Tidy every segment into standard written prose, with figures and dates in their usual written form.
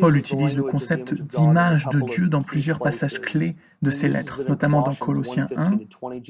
Paul utilise le concept d'image de Dieu dans plusieurs passages clés de ses lettres, notamment dans Colossiens 1,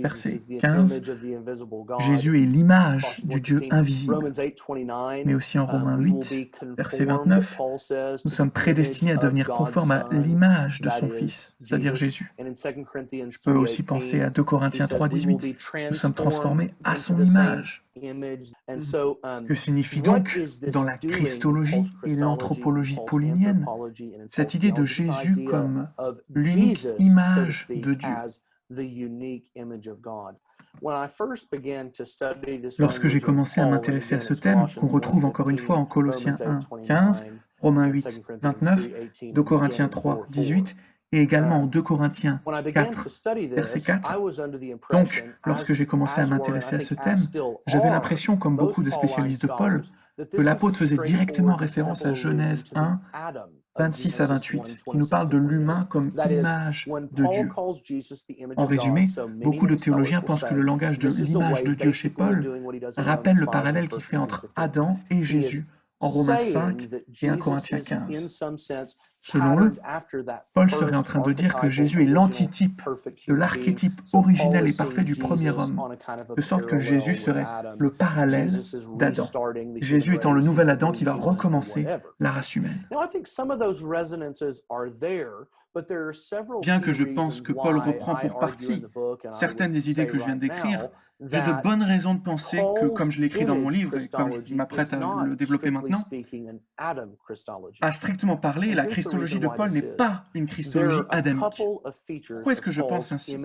verset 15. Jésus est l'image du Dieu invisible. Mais aussi en Romains 8, verset 29, nous sommes prédestinés à devenir conformes à l'image de son Fils, c'est-à-dire Jésus. Je peux aussi penser à 2 Corinthiens 3, 18. Nous sommes transformés à son image. Que signifie donc, dans la christologie et l'anthropologie paulinienne, cette idée de Jésus comme l'unique image de Dieu? Lorsque j'ai commencé à m'intéresser à ce thème, qu'on retrouve encore une fois en Colossiens 1, 15, Romains 8, 29, 2 Corinthiens 3, 18, et également en 2 Corinthiens 4, verset 4. Donc, lorsque j'ai commencé à m'intéresser à ce thème, j'avais l'impression, comme beaucoup de spécialistes de Paul, que l'apôtre faisait directement référence à Genèse 1, 26 à 28, qui nous parle de l'humain comme image de Dieu. En résumé, beaucoup de théologiens pensent que le langage de l'image de Dieu chez Paul rappelle le parallèle qu'il fait entre Adam et Jésus en Romains 5 et 1 Corinthiens 15. Selon eux, Paul serait en train de dire que Jésus est l'antitype de l'archétype originel et parfait du premier homme, de sorte que Jésus serait le parallèle d'Adam, Jésus étant le nouvel Adam qui va recommencer la race humaine. Bien que je pense que Paul reprend pour partie certaines des idées que je viens d'écrire, j'ai de bonnes raisons de penser que, comme je l'écris dans mon livre et comme je m'apprête à le développer maintenant, à strictement parler, la christologie de Paul n'est pas une christologie adamique. Pourquoi est-ce que je pense ainsi?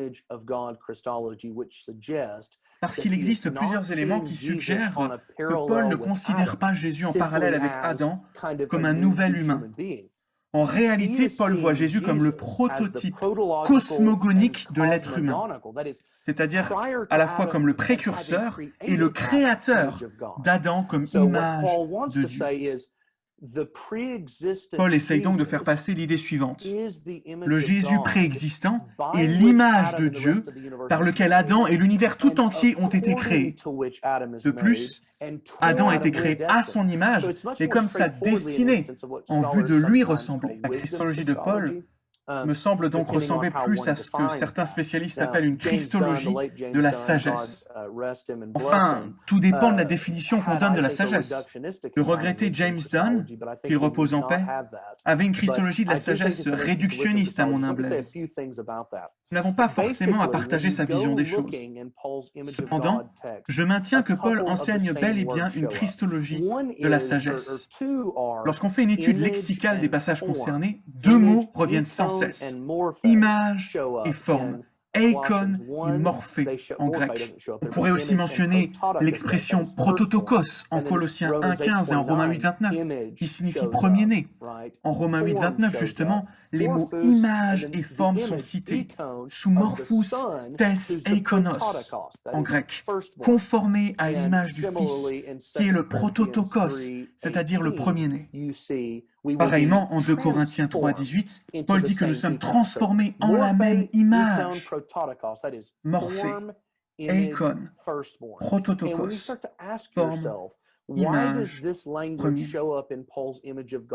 Parce qu'il existe plusieurs éléments qui suggèrent que Paul ne considère pas Jésus en parallèle avec Adam comme un nouvel humain. En réalité, Paul voit Jésus comme le prototype cosmogonique de l'être humain, c'est-à-dire à la fois comme le précurseur et le créateur d'Adam comme image de Dieu. Paul essaye donc de faire passer l'idée suivante. Le Jésus préexistant est l'image de Dieu par lequel Adam et l'univers tout entier ont été créés. De plus, Adam a été créé à son image et comme sa destinée en vue de lui ressembler. La christologie de Paul me semble donc ressembler plus à ce que certains spécialistes appellent une christologie de la sagesse. Enfin, tout dépend de la définition qu'on donne de la sagesse. Le regretté James Dunn, qu'il repose en paix, avait une christologie de la sagesse réductionniste à mon humble avis. Nous n'avons pas forcément à partager sa vision des choses. Cependant, je maintiens que Paul enseigne bel et bien une christologie de la sagesse. Lorsqu'on fait une étude lexicale des passages concernés, deux mots reviennent sans cesse, image et forme. Eikon et morphé en grec. On pourrait aussi mentionner l'expression prototokos en Colossiens 1.15 et en Romains 8.29, qui signifie premier-né. En Romains 8.29, justement, les mots image et forme sont cités sous morphous tes eikonos en grec, conformé à l'image du Fils, qui est le prototokos, c'est-à-dire le premier-né. Pareillement, en 2 Corinthiens 3.18, Paul dit que nous sommes transformés en la même image, morphé, eikon, prototokos, forme, image, premier.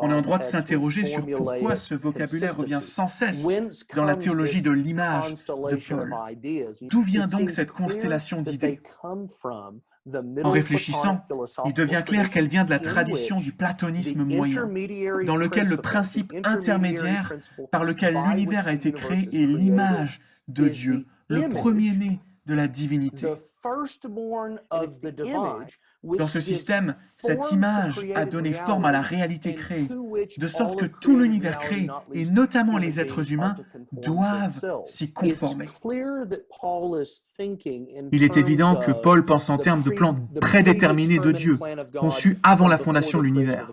On est en droit de s'interroger sur pourquoi ce vocabulaire revient sans cesse dans la théologie de l'image de Paul. D'où vient donc cette constellation d'idées? En réfléchissant, il devient clair qu'elle vient de la tradition du platonisme moyen, dans lequel le principe intermédiaire par lequel l'univers a été créé est l'image de Dieu, le premier-né de la divinité. Dans ce système, cette image a donné forme à la réalité créée, de sorte que tout l'univers créé, et notamment les êtres humains, doivent s'y conformer. Il est évident que Paul pense en termes de plan prédéterminé de Dieu, conçu avant la fondation de l'univers.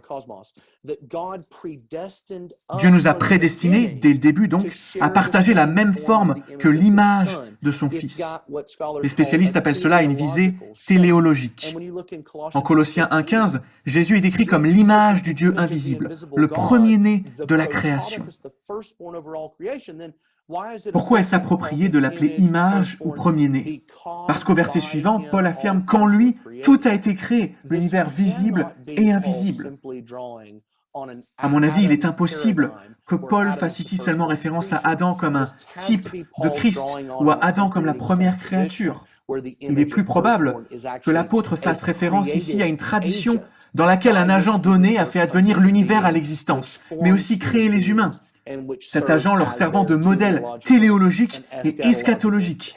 Dieu nous a prédestinés, dès le début donc, à partager la même forme que l'image de son Fils. Les spécialistes appellent cela une visée téléologique. En Colossiens 1.15, Jésus est décrit comme l'image du Dieu invisible, le premier-né de la création. Pourquoi est-ce approprié de l'appeler image ou premier-né? Parce qu'au verset suivant, Paul affirme qu'en lui, tout a été créé, l'univers visible et invisible. À mon avis, il est impossible que Paul fasse ici seulement référence à Adam comme un type de Christ ou à Adam comme la première créature. Il est plus probable que l'apôtre fasse référence ici à une tradition dans laquelle un agent donné a fait advenir l'univers à l'existence, mais aussi créé les humains, cet agent leur servant de modèle téléologique et eschatologique.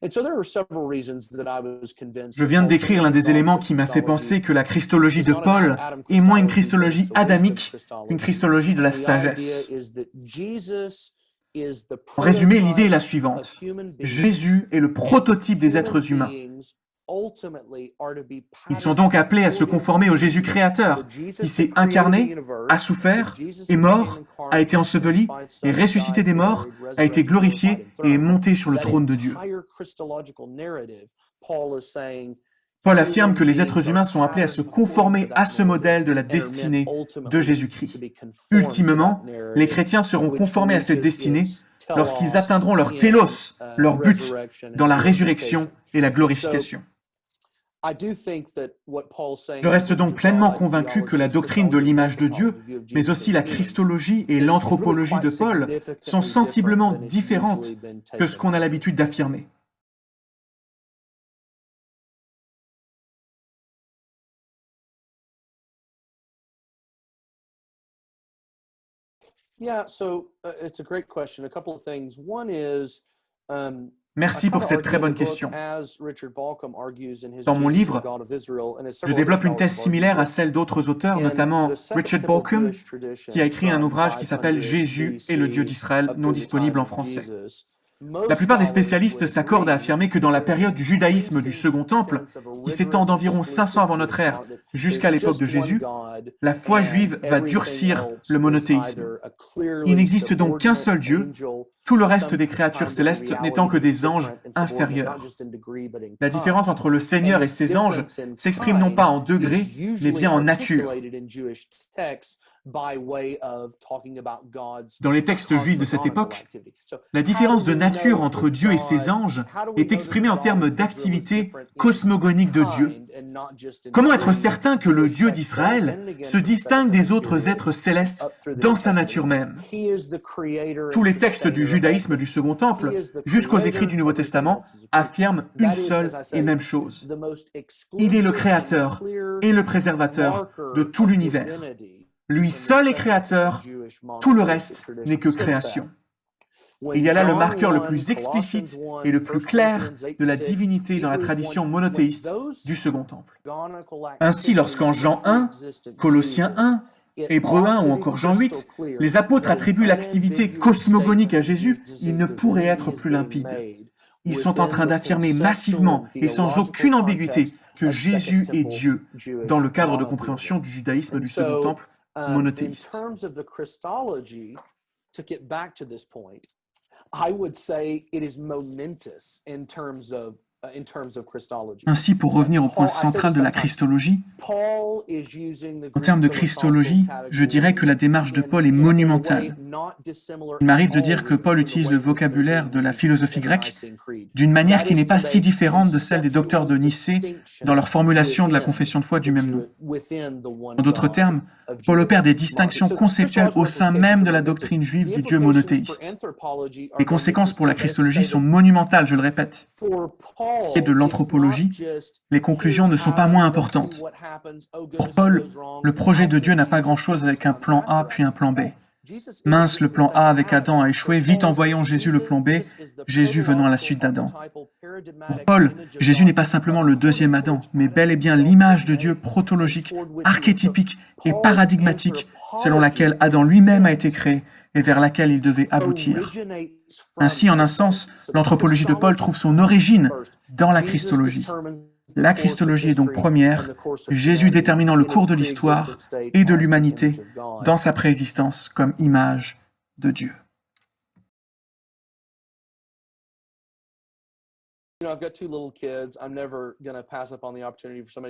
Je viens de décrire l'un des éléments qui m'a fait penser que la christologie de Paul est moins une christologie adamique qu'une christologie de la sagesse. En résumé, l'idée est la suivante. Jésus est le prototype des êtres humains. Ils sont donc appelés à se conformer au Jésus créateur, qui s'est incarné, a souffert, est mort, a été enseveli, est ressuscité des morts, a été glorifié et est monté sur le trône de Dieu. Paul affirme que les êtres humains sont appelés à se conformer à ce modèle de la destinée de Jésus-Christ. Ultimement, les chrétiens seront conformés à cette destinée lorsqu'ils atteindront leur télos, leur but, dans la résurrection et la glorification. Je reste donc pleinement convaincu que la doctrine de l'image de Dieu, mais aussi la christologie et l'anthropologie de Paul sont sensiblement différentes que ce qu'on a l'habitude d'affirmer. Merci pour cette très bonne question. Dans mon livre, je développe une thèse similaire à celle d'autres auteurs, notamment Richard Bauckham, qui a écrit un ouvrage qui s'appelle « Jésus et le Dieu d'Israël », non disponible en français. La plupart des spécialistes s'accordent à affirmer que dans la période du judaïsme du Second Temple, qui s'étend d'environ 500 avant notre ère jusqu'à l'époque de Jésus, la foi juive va durcir le monothéisme. Il n'existe donc qu'un seul Dieu, tout le reste des créatures célestes n'étant que des anges inférieurs. La différence entre le Seigneur et ses anges s'exprime non pas en degrés, mais bien en nature. Dans les textes juifs de cette époque, la différence de nature entre Dieu et ses anges est exprimée en termes d'activité cosmogonique de Dieu. Comment être certain que le Dieu d'Israël se distingue des autres êtres célestes dans sa nature même? Tous les textes du judaïsme du Second Temple, jusqu'aux écrits du Nouveau Testament, affirment une seule et même chose. Il est le créateur et le préservateur de tout l'univers. Lui seul est créateur, tout le reste n'est que création. Il y a là le marqueur le plus explicite et le plus clair de la divinité dans la tradition monothéiste du Second Temple. Ainsi, lorsqu'en Jean 1, Colossiens 1, Hébreux 1 ou encore Jean 8, les apôtres attribuent l'activité cosmogonique à Jésus, il ne pourrait être plus limpide. Ils sont en train d'affirmer massivement et sans aucune ambiguïté que Jésus est Dieu dans le cadre de compréhension du judaïsme du Second Temple monothéiste. Ainsi, pour revenir au point central de la christologie, en termes de christologie, je dirais que la démarche de Paul est monumentale. Il m'arrive de dire que Paul utilise le vocabulaire de la philosophie grecque d'une manière qui n'est pas si différente de celle des docteurs de Nicée dans leur formulation de la confession de foi du même nom. En d'autres termes, Paul opère des distinctions conceptuelles au sein même de la doctrine juive du Dieu monothéiste. Les conséquences pour la christologie sont monumentales, je le répète. Pour ce qui est de l'anthropologie, les conclusions ne sont pas moins importantes. Pour Paul, le projet de Dieu n'a pas grand-chose avec un plan A puis un plan B. Mince, le plan A avec Adam a échoué, vite envoyons Jésus le plan B, Jésus venant à la suite d'Adam. Pour Paul, Jésus n'est pas simplement le deuxième Adam, mais bel et bien l'image de Dieu protologique, archétypique et paradigmatique, selon laquelle Adam lui-même a été créé et vers laquelle il devait aboutir. Ainsi, en un sens, l'anthropologie de Paul trouve son origine dans la christologie. La christologie est donc première, Jésus déterminant le cours de l'histoire et de l'humanité dans sa préexistence comme image de Dieu.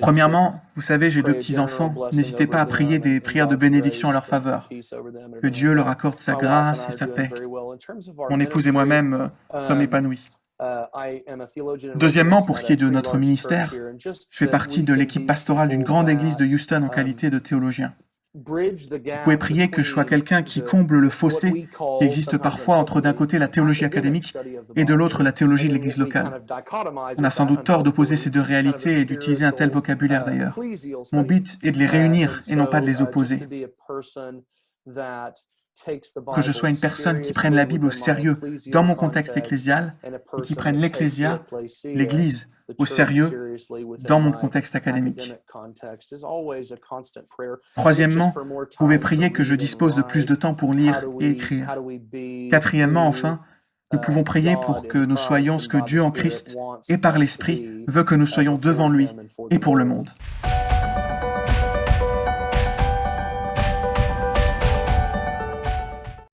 Premièrement, vous savez, j'ai deux petits-enfants. N'hésitez pas à prier des prières de bénédiction à leur faveur. Que Dieu leur accorde sa grâce et sa paix. Mon épouse et moi-même sommes épanouis. Deuxièmement, pour ce qui est de notre ministère, je fais partie de l'équipe pastorale d'une grande église de Houston en qualité de théologien. Vous pouvez prier que je sois quelqu'un qui comble le fossé qui existe parfois entre d'un côté la théologie académique et de l'autre la théologie de l'Église locale. On a sans doute tort d'opposer ces deux réalités et d'utiliser un tel vocabulaire d'ailleurs. Mon but est de les réunir et non pas de les opposer. Que je sois une personne qui prenne la Bible au sérieux dans mon contexte ecclésial et qui prenne l'Ecclésia, l'Église, au sérieux dans mon contexte académique. Troisièmement, vous pouvez prier que je dispose de plus de temps pour lire et écrire. Quatrièmement, enfin, nous pouvons prier pour que nous soyons ce que Dieu en Christ et par l'Esprit veut que nous soyons devant lui et pour le monde.